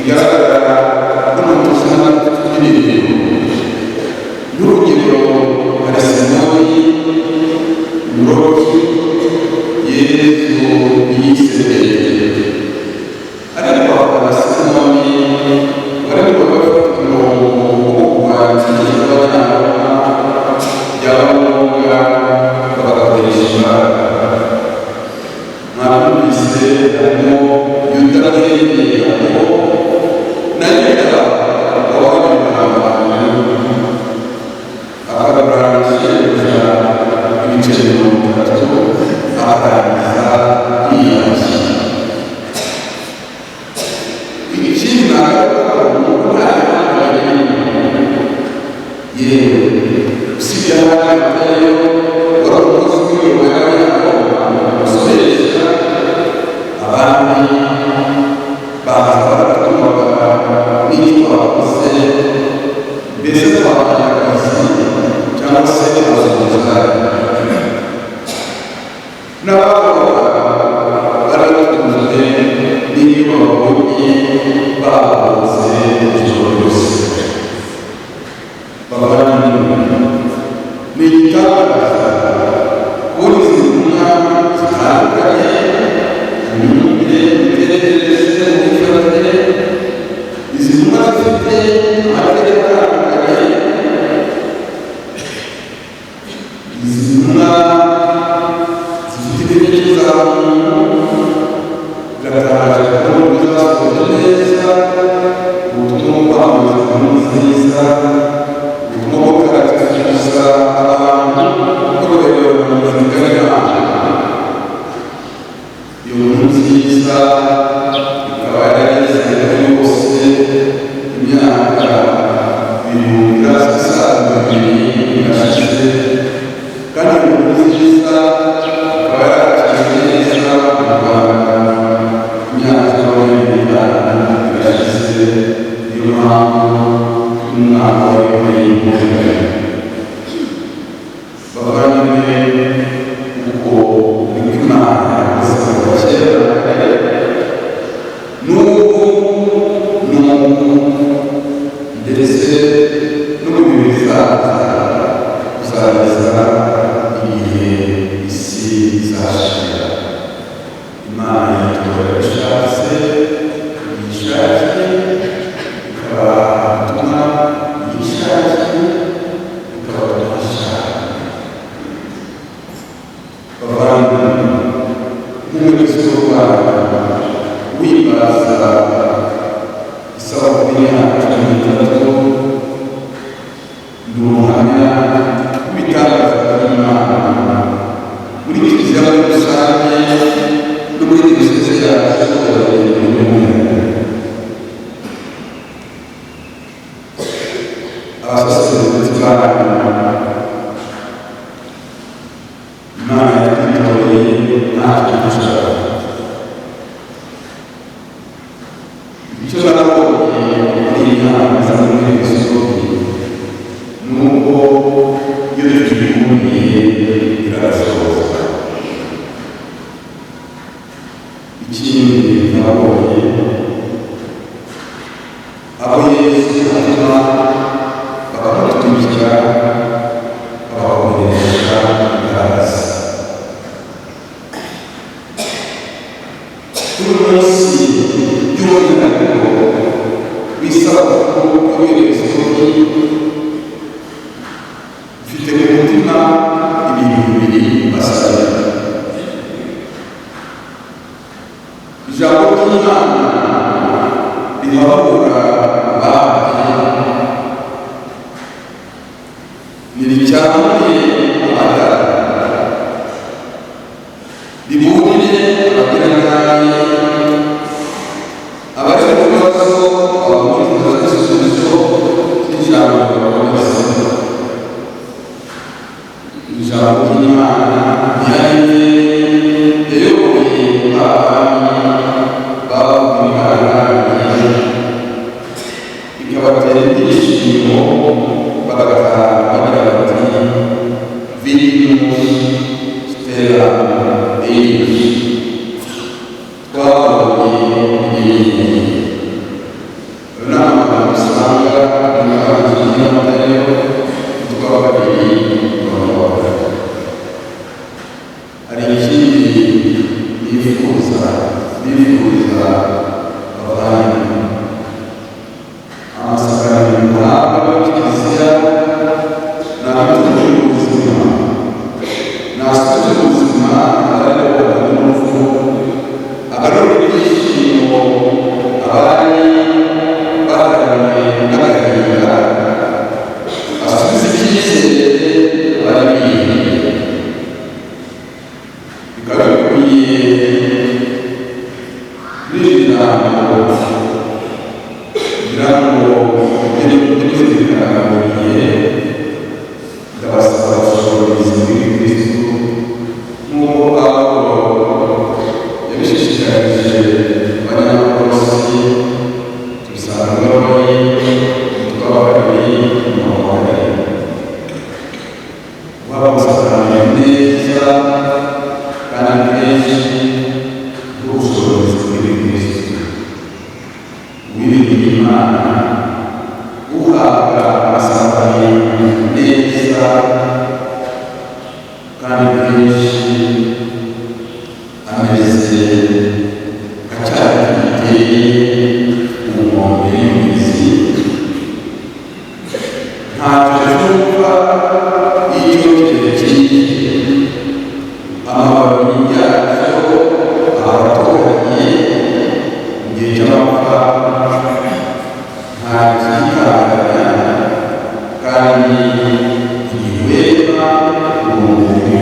bigaragara ko mu buzima bw'ibintu n'urugero arasimoni muroki yesu yisezereye ariko abasimoni bariko bafite umurongo wo kubanziriza abana by'abahunga bagakoresha imbaraga mwabumvise harimo yuda n'ibindi harimo na yuda wabona abantu akabarangije ibice 30 akarangiza yiyashye ikindi nagaruka umuntu ntayo yewe usibye abatayo waramukozi w'imiyoborere yabo bamusoresha abandi baza baratumaga n'icyo bakoze mbese twabanya akazi cyangwa se abazunguza n'abakobwa baratunze n'iyo babonye bahoze ijoro ryose bavandimwe ni igitangaza kubona izi ntumwa zitandukanye mu myumvire imitekerereze mu myifatire izi ntumwa zifite amateka atandukanye izi ntumwa zifite ibintu za muntu biratangaje kubona uburyo zasohoje neza ubutumwa bwamamaza inkuru nziza ubutumwa bwo kugaragariza abantu bakorera mu nzira y'Imana iyo nkuru nziza ikaba yarageze kuri bose imyaka 2000 irashize kandi iyo nkuru nziza ikaba yarakiriwe neza mu Rwanda imyaka 20 irashize niyo mpamvu umwaka wa 2020 bavandimwe uko Imana yakoze kera n'ubu ndetse no mu bihe bizaza kuzageza igihe isi izashira Imana yatora ishatse yishakiye ikabatuma yishakiye ikabatasha bavandimwe nk'umuyobozi w'u Rwanda wimbaza isabukuru y'imyaka 30 ni umuhamya w'ibitangaza by'Imana muri kiliziya muri rusange no muri diyoseze yacu abasaseredoti b'Imana Imana yadutoreye ntacyo dushaka icyo narabonye muri iyi nama za muri Egisopi nuko iyo tuyibumbiye irasohoka ikindi nabonye abo Yesu atuma bakamutumikira bakabakoresha imbabazi kuri munsi y'umwihariko w'isabukuru y'Egisopi mfite mu mutima ibintu bibiri basabira ijambo ry'Imana rihabura abandi niricyamuye amatara riburire abagiranabi abari mu bibazo abamuriza n'ibisubizo by'ijambo bakomeza ijambo ry'Imana ryari riyoboye abami b'abagiranabi ikabatera ibyishimo bagataha bagira bati Virimus Stella Dei twabonye ibintu Imana uhabwa amasabari neza kandi kenshi ameze nka cya giteye mu nkombe y'umugezi ntacyo cyumva iyo kirekire amababi yacyo abaturage mu gihe cy'amapfa nta kikanganya kandi ntiwema umubiri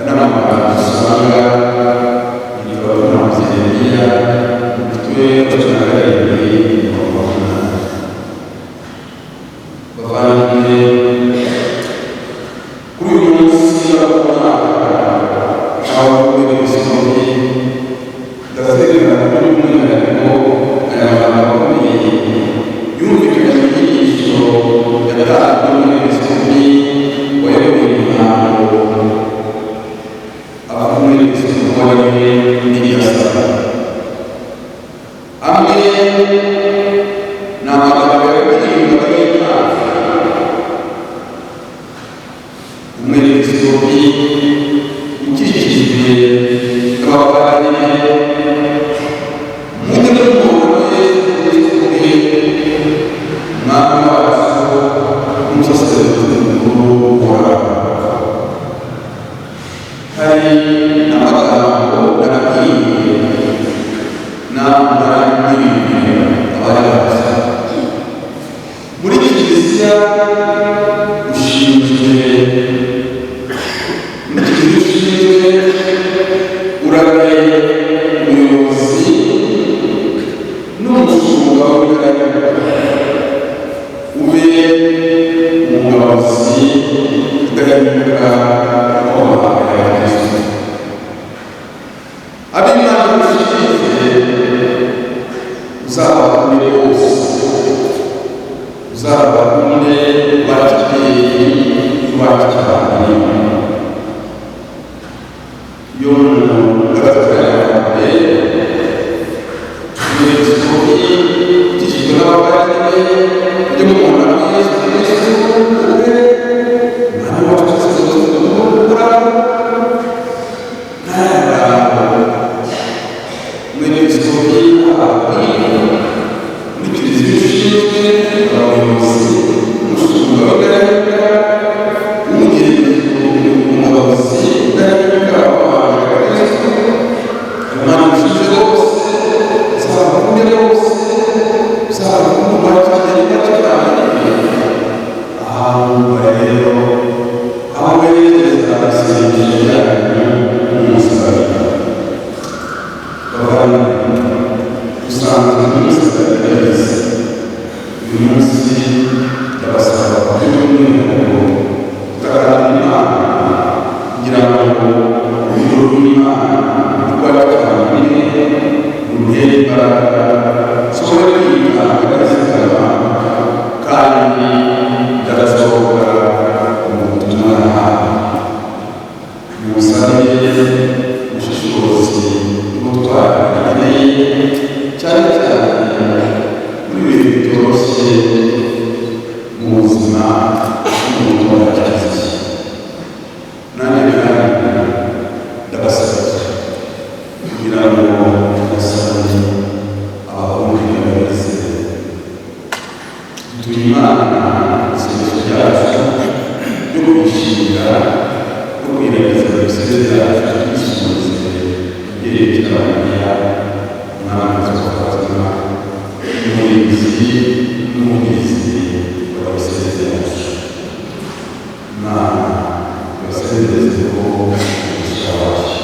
n'amagambo usanga mu gitabo cy'Abagereranya umutwe wa cumi na karindwi mirongo umunani. Bavandimwe, kuri uyu munsi w'umwaka w'abakuru b'Isiraheli ndazirikana kuri umwihariko aya magambo akomeye yumvikanye mu nyigisho yatanzwe n'Umwepiskopi wayoboye imihango ava muri Umwepiskopi wariwe n'Iyasaba. Amwe ni amagambo yaririmbwaga y'Imana. Umwepiskopi ukikijwe n'abapadiri mujye mubona Yesu Kristo umwami wacu n'umusaseridoti mukuru uhoraho. Hari n'amagambo n'ababwiye n'ibintu abari bazi muri kiliziya ushinzwe uragaye umuyobozi n'umushumba w'Ubudahemuka ube umuyobozi udahemuka w'amahanga ya Kristo. Ab'Imana ushinzwe uzabakunde bose, uzabakunde bakibyeyi n'abakibanye. Yo umuntu agatwara Umwepiskopi ukikijwe n'abapadiri mujye mubona Yesu Kristo ube umwami wacu n'umusaseridoti mukuru uhoraho. Umwepiskopi ababwiye muri kiliziya ushinzwe abayobozi n'umushumba w'Ubudahemuka umuyobozi udahemuka w'amahanga ya Kristo. Imana ushinzwe bose uzabakunde bose, uzabakunde bakibyeyi bakibanye. Ahantu rero aho berekeza isengesho ryanyu n'umusaraba. Bavandimwe, usanga n'umusaraba yahise uyu munsi ndabasaba by'umwihariko gutaramira Imana kugira ngo urukundo rw'Imana rw'abavandimwe rutere imbaraga ushobore kwitanga agazigama kandi ndagasohoka mu butumwa nahawe. Musabe ubushishozi n'ubutwari bukomeye cyane cyane muri ibi bihe bitoroshye mu buzima bw'umuntu w'abakirisitu. Nanjye kandi ndabasaba kugira ngo basabe abahungu n'abizera dutuye Imana isengesho ryacu ryo kwishimira no kwirengagiza diyoseze zacu twishyuze ibyerekeye Mariya umwami wa Fatima n'umurinzi n'umurinzi wa diyoseze yacu. Imana ibasezerezeho umugisha wacu.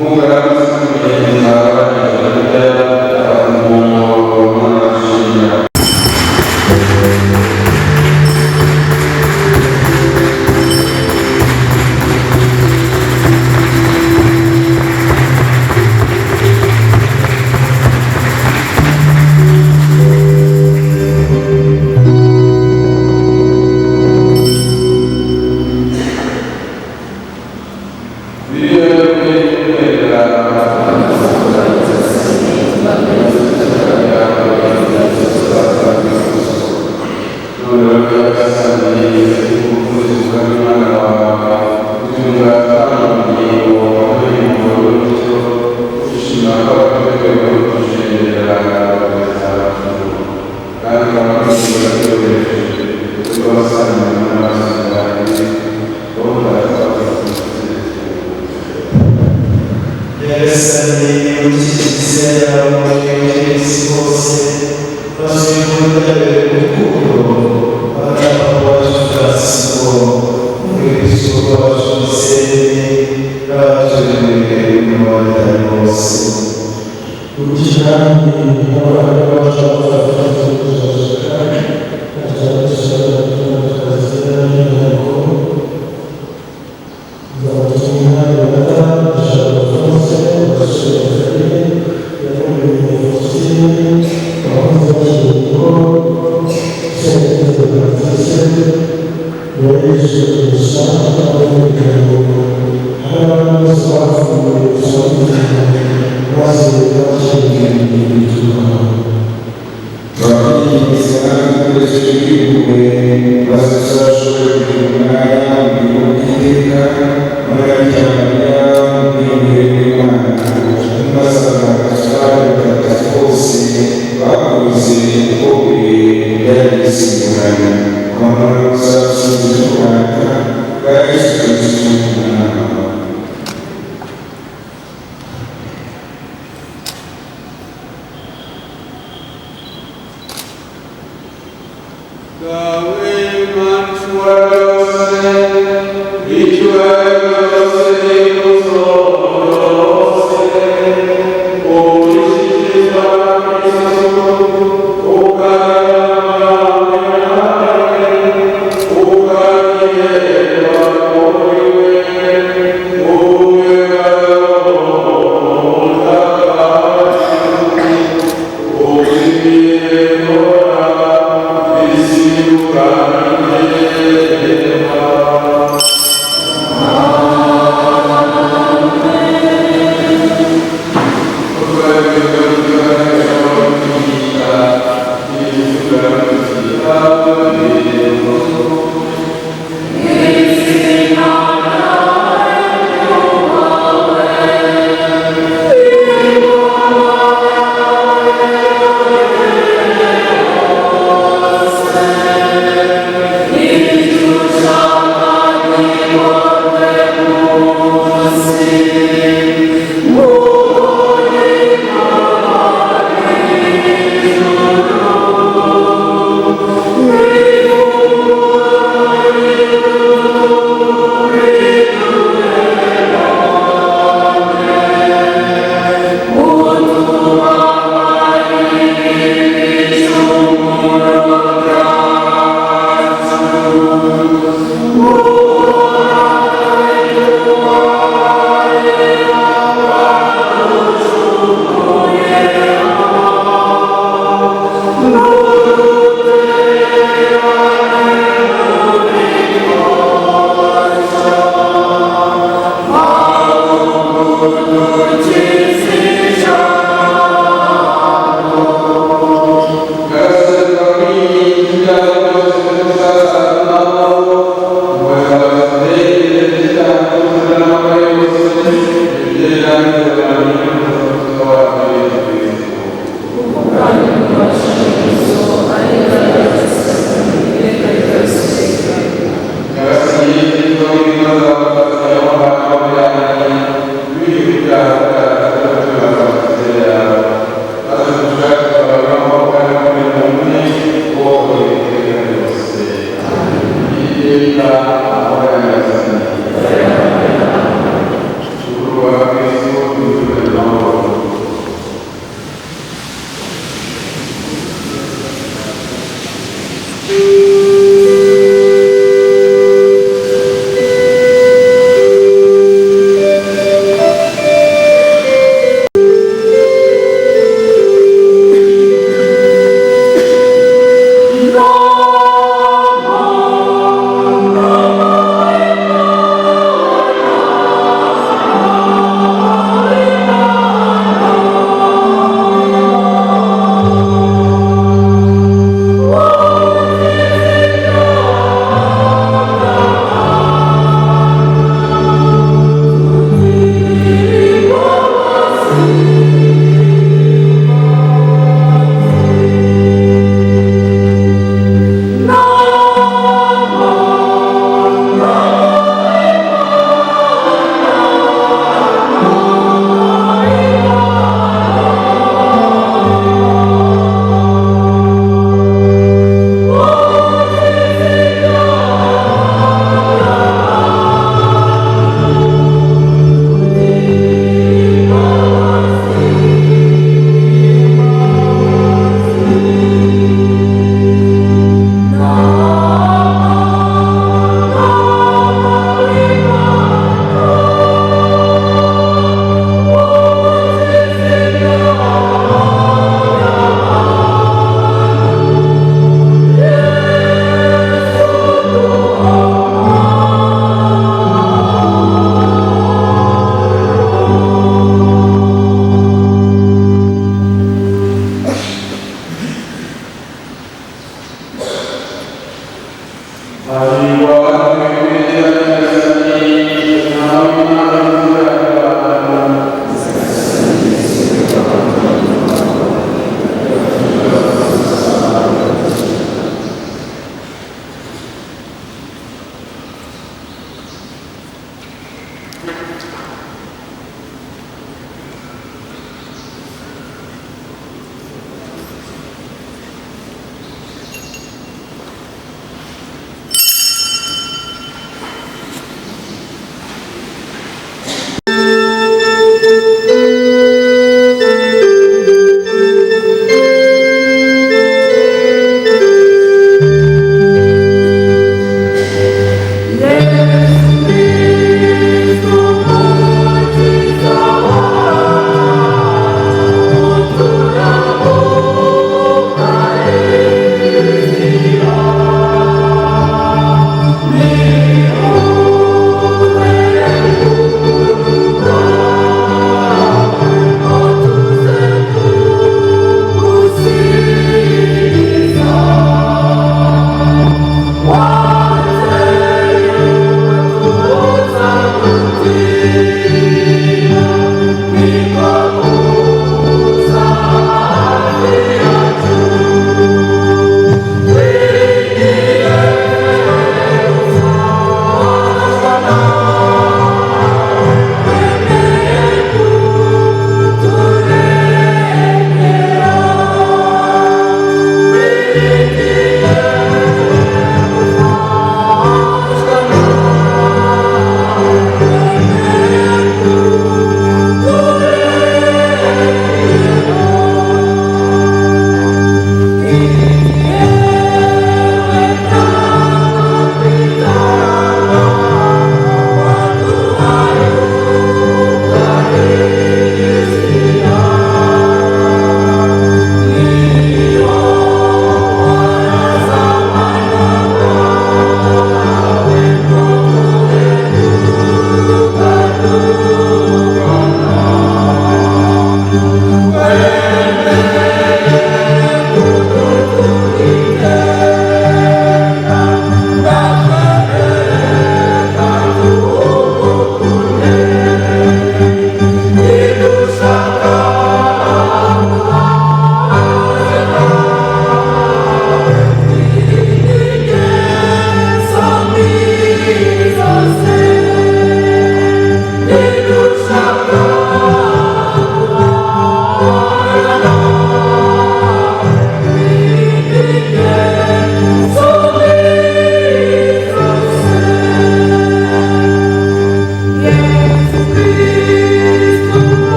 Mungu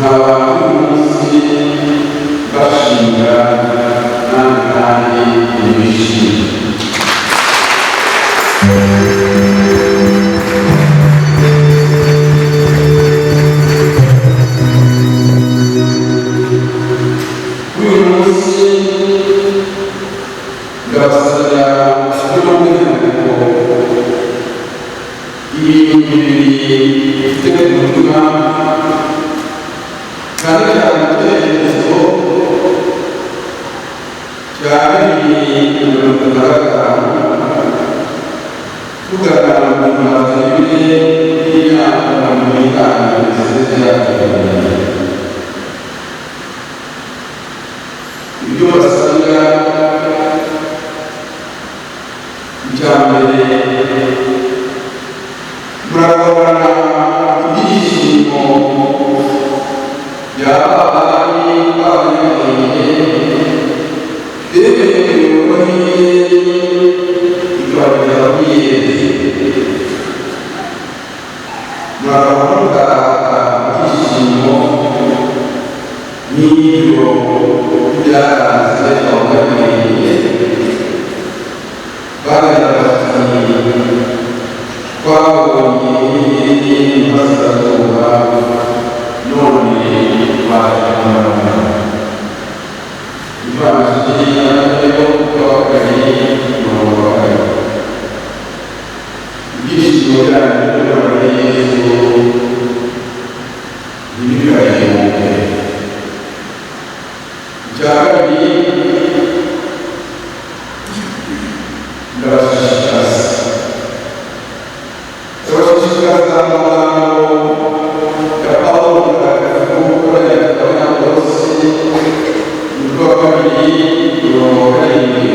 nkaba umunsi bashinga kandi bishimye. Uyu munsi ndabasabira by'umwihariko ibintu bibiri bifite ku mutima cyane cyane icyerekezo cya bibiri na mirongo itatu na gatanu tugaragara mu bimaze bine y'imyaka mirongo itanu biseze byateguye. Ibyo basabira icya mbere muragabana ibyishimo by'abari b'abanyabwenge bemeye imiyoborere ikabageza ku iherezo. Muragabana ibyishimo n'ibyo byaranze abanyabwenge bagaragaza twabonye inyenyeri y'Iburasirazuba none baje kumurana. Ibanje y'amateka twabaganye umurongo wa kane. Ibyishimo byanyu by'umwana Yesu ntibikayimuke. Icya kabiri ndabashishikariza amagambo ya Pawulo mutagatifu ukorera Abanyakolosi umutwe wa kabiri mirongo karindwi.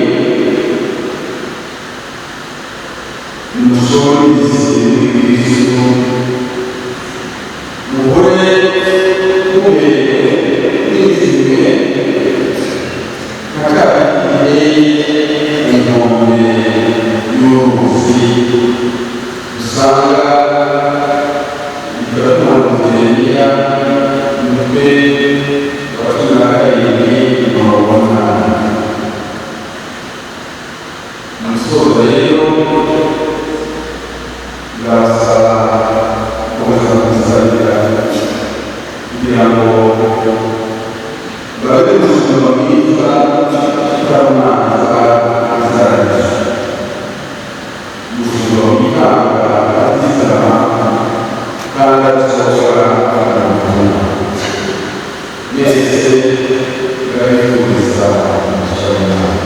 Umushorizi w'Ikristo muhore mubere mwizime ntakabigire inkombe y'uruzi usanga bitatunanira umutwe wa cumi na karindwi mirongo inani. Umusozo rero ndabasaba gukomeza kumusabira kugira ngo babe ubuzima bwiza tutarumanza azarajya ubuzima bw'ibanga atizana kandi atashobora kugaragara mwese barabifuriza umugisha w'Imana.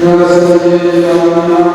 Gracias a Dios.